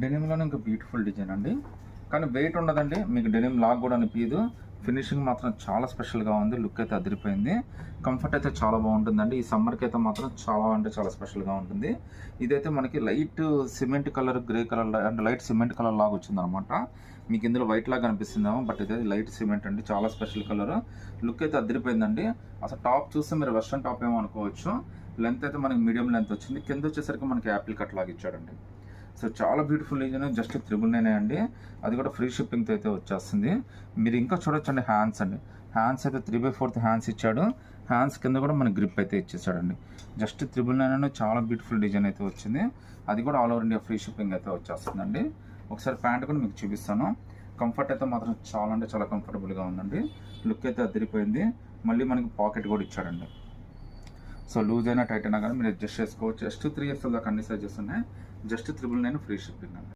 డెనిమ్లోనే ఇంకా beautiful design అండి, కానీ వెయిట్ ఉండదండి, మీకు డెనిమ్ లాగ్ కూడా అనిపించదు. ఫినిషింగ్ మాత్రం చాలా స్పెషల్గా ఉంది, లుక్ అయితే అదిరిపోయింది. కంఫర్ట్ అయితే చాలా బాగుంటుందండి. ఈ సమ్మర్కి అయితే మాత్రం చాలా అంటే చాలా స్పెషల్గా ఉంటుంది. ఇదైతే మనకి light cement colour, grey colour అంటే లైట్ సిమెంట్ కలర్ లాగా వచ్చింది అనమాట. మీకు ఇందులో వైట్ లాగా అనిపిస్తుందేమో, బట్ ఇదైతే లైట్ సిమెంట్ అండి, చాలా స్పెషల్ కలర్. లుక్ అయితే అదిరిపోయిందండి. అసలు టాప్ చూస్తే మీరు వెస్ట్రన్ టాప్ ఏమో అనుకోవచ్చు. లెంత్ అయితే మనకి మీడియం లెంత్ వచ్చింది, కింద వచ్చేసరికి మనకి యాపిల్ కట్ లాగా ఇచ్చాడండి. సో చాలా బ్యూటిఫుల్ డిజైన్, జస్ట్ 999 అండి. అది కూడా ఫ్రీ షిప్పింగ్తో అయితే వచ్చేస్తుంది. మీరు ఇంకా చూడొచ్చండి హ్యాండ్స్ అండి, హ్యాండ్స్ అయితే 3/4 హ్యాండ్స్ ఇచ్చాడు. హ్యాండ్స్ కింద కూడా మనకి గ్రిప్ అయితే ఇచ్చేసాడండి. జస్ట్ 999 చాలా బ్యూటిఫుల్ డిజైన్ అయితే వచ్చింది. అది కూడా all over India free shipping అయితే వచ్చేస్తుందండి. ఒకసారి ప్యాంట్ కూడా మీకు చూపిస్తాను. కంఫర్ట్ అయితే మాత్రం చాలా అంటే చాలా కంఫర్టబుల్గా ఉందండి. లుక్ అయితే అదిరిపోయింది. మళ్ళీ మనకి పాకెట్ కూడా ఇచ్చాడండి. సో లూజ్ అయినా టైట్ అయినా కానీ మీరు అడ్జస్ట్ చేసుకోవచ్చు. జస్ట్ 3 XL దాకా అన్ని సైజెస్ ఉన్నాయి. జస్ట్ 999 ఫ్రీ షిప్పింగ్ అండి.